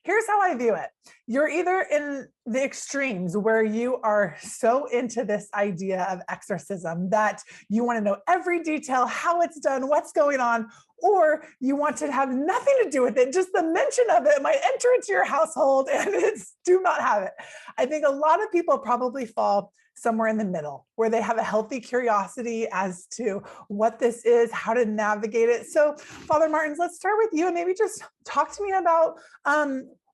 Here's how I view it. You're either in the extremes where you are so into this idea of exorcism that you want to know every detail, how it's done, what's going on, or you want to have nothing to do with it. Just the mention of it might enter into your household and it's do not have it. I think a lot of people probably fall somewhere in the middle where they have a healthy curiosity as to what this is, how to navigate it. So Father Martins, let's start with you and maybe just talk to me about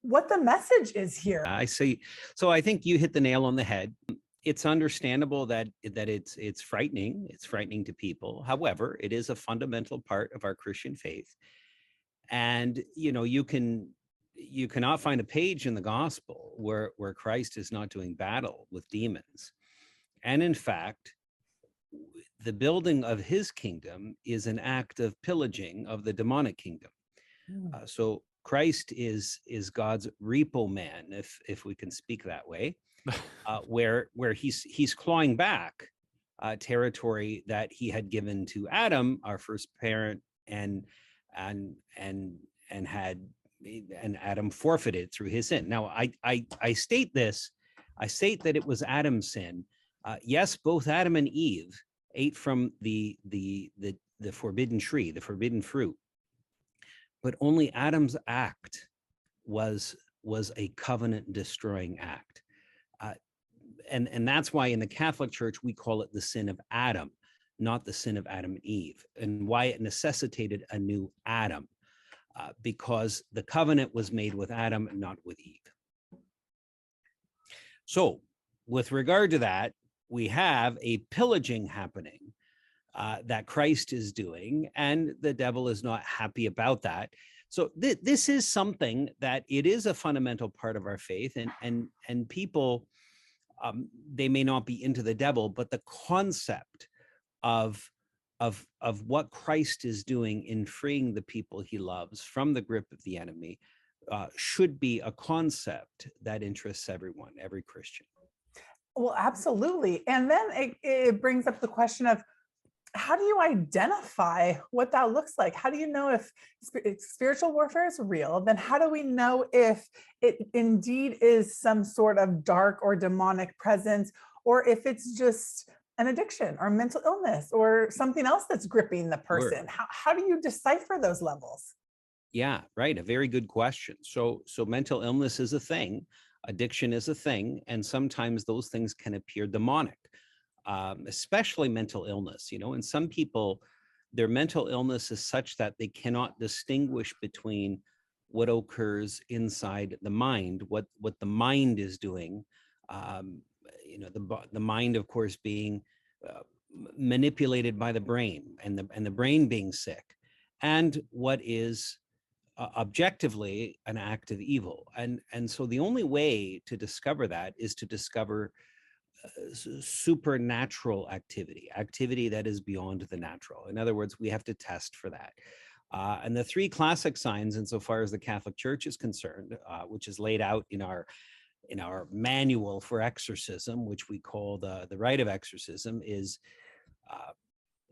what the message is here. I see. So I think you hit the nail on the head. It's understandable that it's frightening. It's frightening to people. However, it is a fundamental part of our Christian faith. And you cannot find a page in the gospel where Christ is not doing battle with demons. And in fact, the building of his kingdom is an act of pillaging of the demonic kingdom. So Christ is God's repo man, if we can speak that way, where he's clawing back territory that he had given to Adam, our first parent, and Adam forfeited through his sin. Now I state this. I state that it was Adam's sin. Yes, both Adam and Eve ate from the forbidden tree, the forbidden fruit, but only Adam's act was a covenant destroying act, and that's why in the Catholic Church we call it the sin of Adam, not the sin of Adam and Eve, and why it necessitated a new Adam, because the covenant was made with Adam and not with Eve. So with regard to that, we have a pillaging happening that Christ is doing, and the devil is not happy about that. So this is something that it is a fundamental part of our faith, and people, they may not be into the devil, but the concept of what Christ is doing in freeing the people he loves from the grip of the enemy should be a concept that interests everyone, every Christian. Well, absolutely. And then it brings up the question of, how do you identify what that looks like? How do you know if spiritual warfare is real? Then how do we know if it indeed is some sort of dark or demonic presence, or if it's just an addiction or mental illness or something else that's gripping the person? How do you decipher those levels? Yeah, right. A very good question. So mental illness is a thing. Addiction is a thing. And sometimes those things can appear demonic. Especially mental illness, and some people, their mental illness is such that they cannot distinguish between what occurs inside the mind, what the mind is doing, the mind, of course, being manipulated by the brain, and the brain being sick, and what is objectively an act of evil. And so the only way to discover that is to discover supernatural activity that is beyond the natural. In other words, we have to test for that. And the three classic signs, insofar as the Catholic Church is concerned, which is laid out in our manual for exorcism, which we call the rite of exorcism, is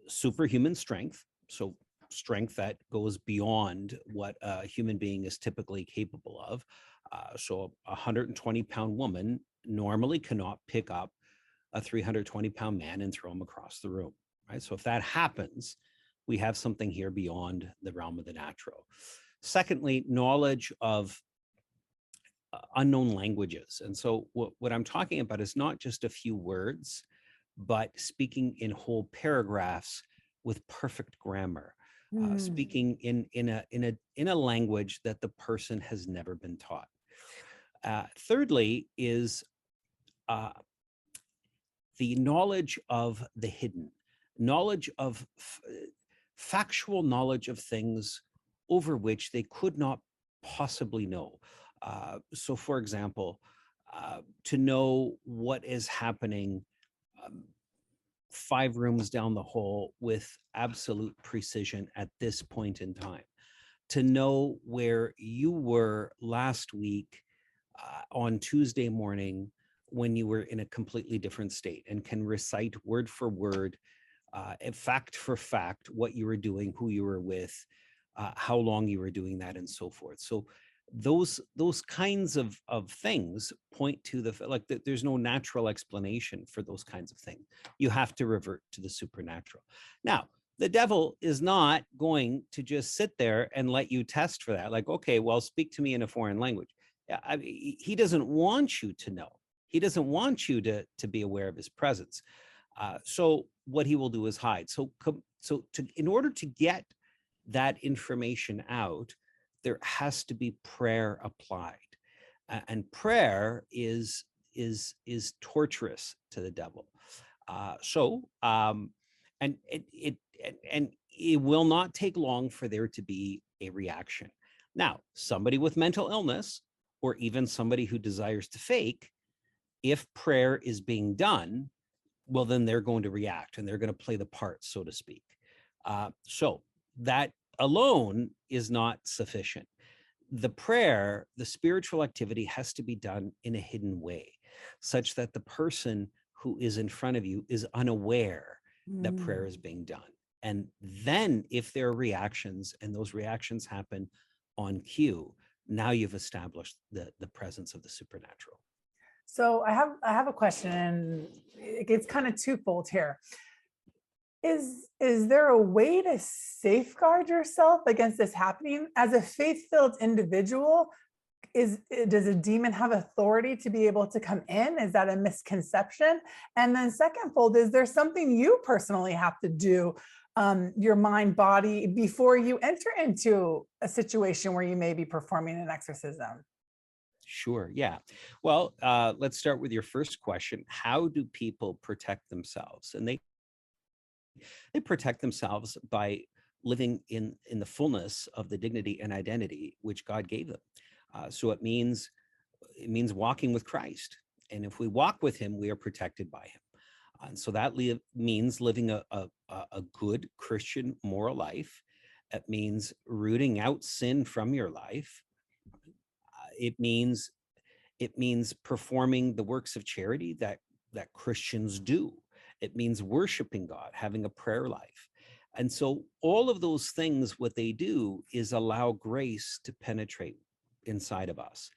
superhuman strength. So strength that goes beyond what a human being is typically capable of. So a 120-pound woman normally cannot pick up a 320-pound man and throw him across the room, right? So if that happens, we have something here beyond the realm of the natural. Secondly, knowledge of unknown languages. And so what I'm talking about is not just a few words, but speaking in whole paragraphs with perfect grammar, speaking in a language that the person has never been taught. Thirdly is the knowledge of the hidden, knowledge of factual knowledge of things over which they could not possibly know. So, for example, to know what is happening 5 rooms down the hall with absolute precision at this point in time, to know where you were last week on Tuesday morning when you were in a completely different state, and can recite word for word, fact for fact, what you were doing, who you were with, how long you were doing that, and so forth. So those kinds of things point to there's no natural explanation for those kinds of things. You have to revert to the supernatural. Now, the devil is not going to just sit there and let you test for that. Like, okay, well, speak to me in a foreign language. He doesn't want you to know. He doesn't want you to be aware of his presence. So what he will do is hide. In order to get that information out, there has to be prayer applied, and prayer is torturous to the devil. And it will not take long for there to be a reaction. Now, somebody with mental illness, or even somebody who desires to fake, if prayer is being done, well, then they're going to react and they're going to play the part, so to speak. So that alone is not sufficient. The prayer, the spiritual activity, has to be done in a hidden way, such that the person who is in front of you is unaware that prayer is being done. And then if there are reactions, and those reactions happen on cue, now you've established the presence of the supernatural. So I have a question, and it's kind of twofold here. Is there a way to safeguard yourself against this happening? As a faith-filled individual, does a demon have authority to be able to come in? Is that a misconception? And then secondfold, is there something you personally have to do, your mind, body, before you enter into a situation where you may be performing an exorcism? Sure. Yeah. Well, let's start with your first question. How do people protect themselves? And they protect themselves by living in the fullness of the dignity and identity which God gave them. So it means walking with Christ. And if we walk with him, we are protected by him. And so that means living a good Christian moral life. It means rooting out sin from your life. It means performing the works of charity that Christians do. It means worshiping God, having a prayer life. And so all of those things, what they do is allow grace to penetrate inside of us.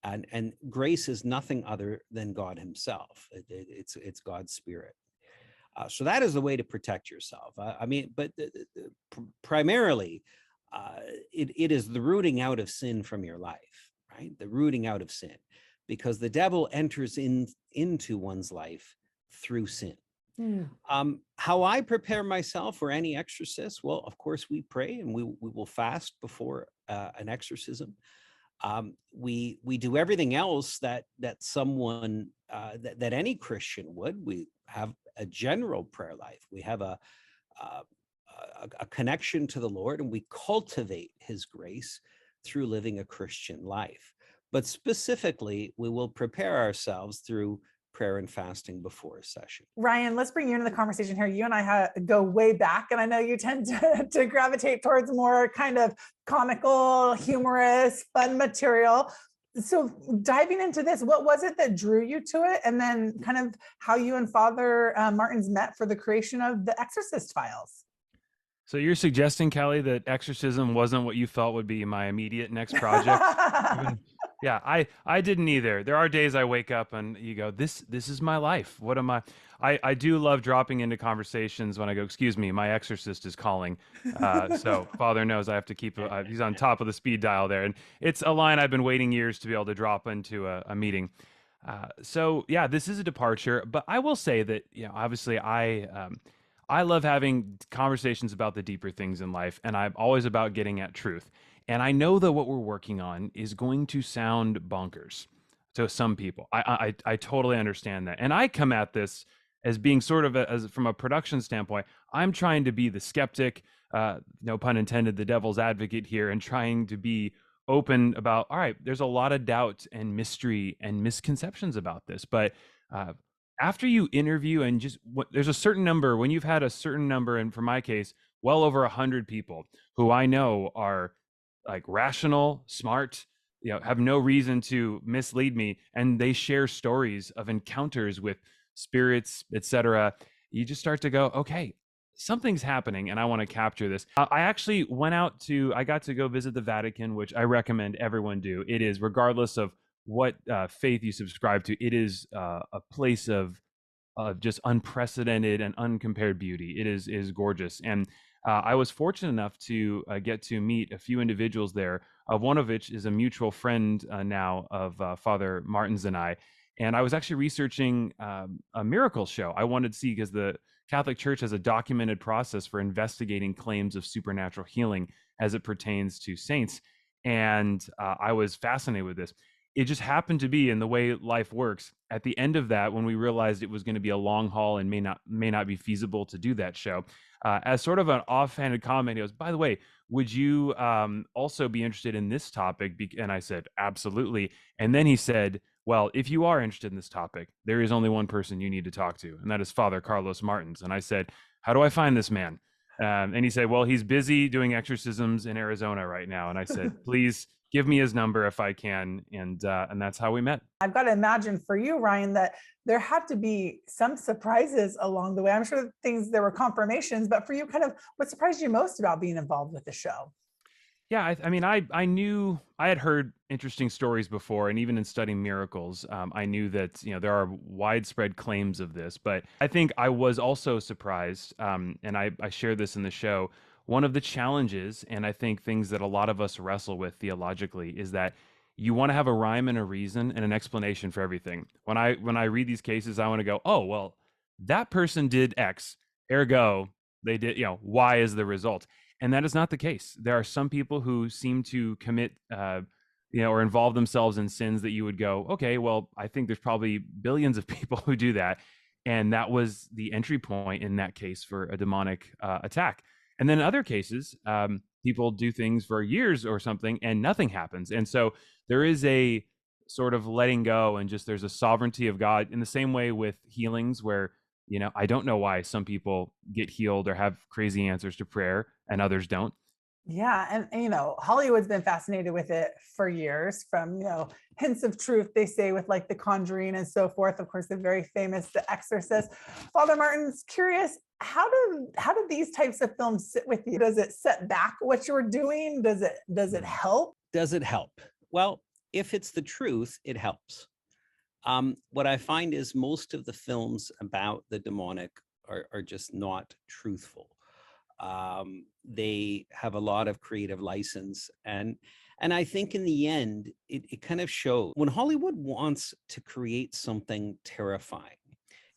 And grace is nothing other than God himself. It's God's spirit. So that is the way to protect yourself. Primarily, it is the rooting out of sin from your life, right? The rooting out of sin, because the devil enters into one's life through sin. How I prepare myself for any exorcist? Well, of course, we pray, and we will fast before an exorcism. We do everything else that someone that any Christian would. We have a general prayer life. We have a connection to the Lord, and we cultivate his grace through living a Christian life. But specifically, we will prepare ourselves through prayer and fasting before a session. Ryan, let's bring you into the conversation here. You and I go way back, and I know you tend to gravitate towards more kind of comical, humorous, fun material. So diving into this, what was it that drew you to it? And then kind of how you and Father Martins met for the creation of the Exorcist Files. So you're suggesting, Kelly, that exorcism wasn't what you felt would be my immediate next project? Yeah, I didn't either. There are days I wake up and you go, this is my life. What am I? I do love dropping into conversations when I go, excuse me, my exorcist is calling. So Father knows I have to keep, he's on top of the speed dial there. And it's a line I've been waiting years to be able to drop into a meeting. So yeah, this is a departure, but I will say that, obviously I love having conversations about the deeper things in life, and I'm always about getting at truth. And I know that what we're working on is going to sound bonkers to some people. I totally understand that. And I come at this as being sort of as from a production standpoint, I'm trying to be the skeptic, no pun intended, the devil's advocate here, and trying to be open about, all right, there's a lot of doubt and mystery and misconceptions about this. But after you interview and there's a certain number, when you've had a certain number, and for my case, well over 100 people who I know are like rational, smart, have no reason to mislead me, and they share stories of encounters with spirits, etc. You just start to go, okay, something's happening and I want to capture this. I actually I got to go visit the Vatican, which I recommend everyone do. It is, regardless of what faith you subscribe to, it is a place of just unprecedented and uncompared beauty. It is gorgeous. And I was fortunate enough to get to meet a few individuals there, one of which is a mutual friend now of Father Martins and I. And I was actually researching a miracle show. I wanted to see, because the Catholic Church has a documented process for investigating claims of supernatural healing as it pertains to saints. And I was fascinated with this. It just happened to be, in the way life works, at the end of that, when we realized it was going to be a long haul and may not be feasible to do that show, as sort of an offhanded comment, he goes, "By the way, would you also be interested in this topic?" And I said, "Absolutely." And then he said, "Well, if you are interested in this topic, there is only one person you need to talk to, and that is Father Carlos Martins." And I said, "How do I find this man?" And he said, "Well, he's busy doing exorcisms in Arizona right now." And I said, "Please give me his number if I can." And that's how we met. I've got to imagine for you, Ryan, that there had to be some surprises along the way. I'm sure there were confirmations, but for you, kind of what surprised you most about being involved with the show? Yeah, I mean, I knew, I had heard interesting stories before, and even in studying miracles, I knew that there are widespread claims of this. But I think I was also surprised, and I share this in the show. One of the challenges, and I think things that a lot of us wrestle with theologically, is that you want to have a rhyme and a reason and an explanation for everything. When I read these cases, I want to go, "Oh, well, that person did X, ergo they did, Y is the result." And that is not the case. There are some people who seem to commit, or involve themselves in sins that you would go, "Okay, well, I think there's probably billions of people who do that." And that was the entry point in that case for a demonic attack. And then in other cases, people do things for years or something and nothing happens. And so there is a sort of letting go, and just there's a sovereignty of God, in the same way with healings, where I don't know why some people get healed or have crazy answers to prayer and others don't. Yeah, and Hollywood's been fascinated with it for years, from hints of truth, they say, with like The Conjuring and so forth. Of course, the very famous The Exorcist. Father Martin's curious, how do these types of films sit with you? Does it set back what you're doing? Does it help? Does it help? Well, if it's the truth, it helps. What I find is most of the films about the demonic are just not truthful. They have a lot of creative license, and I think in the end, it kind of shows when Hollywood wants to create something terrifying.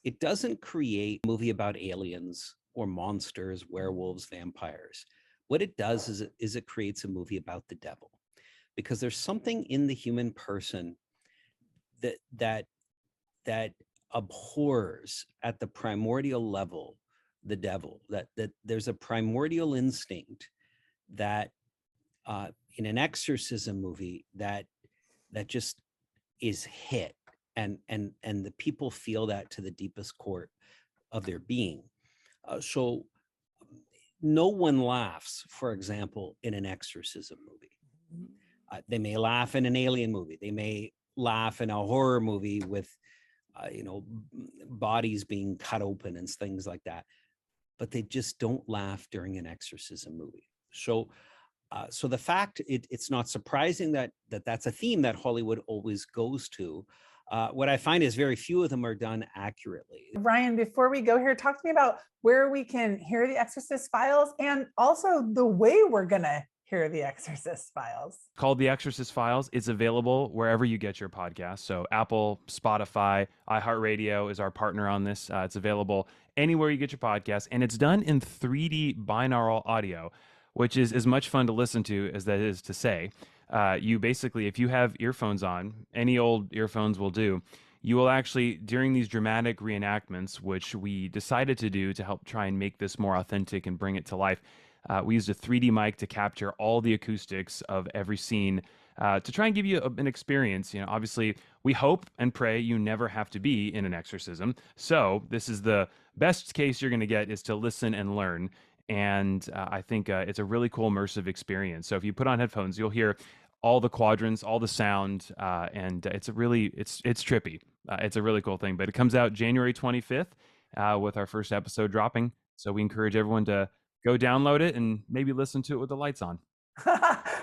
It doesn't create a movie about aliens or monsters, werewolves, vampires. What it does is it creates a movie about the devil, because there's something in the human person that abhors at the primordial level the devil, that there's a primordial instinct that in an exorcism movie that just is hit, and the people feel that to the deepest core of their being. So no one laughs, for example, in an exorcism movie. They may laugh in an alien movie. They may laugh in a horror movie with bodies being cut open and things like that, but they just don't laugh during an exorcism movie. So the fact it's not surprising that's a theme that Hollywood always goes to. What I find is very few of them are done accurately. Ryan, before we go here, talk to me about where we can hear the Exorcist Files, and also the way we're gonna hear the Exorcist Files. Called The Exorcist Files. It's available wherever you get your podcasts. So Apple, Spotify, iHeartRadio is our partner on this. It's available anywhere you get your podcasts, and it's done in 3D binaural audio, which is as much fun to listen to as that is to say. You basically, if you have earphones on, any old earphones will do, you will actually, during these dramatic reenactments, which we decided to do to help try and make this more authentic and bring it to life, we used a 3D mic to capture all the acoustics of every scene to try and give you an experience. Obviously, we hope and pray you never have to be in an exorcism. So this is the best case you're going to get, is to listen and learn. And I think it's a really cool immersive experience. So if you put on headphones, you'll hear all the quadrants, all the sound, and it's trippy. It's a really cool thing. But it comes out January 25th with our first episode dropping So we encourage everyone to go download it and maybe listen to it with the lights on.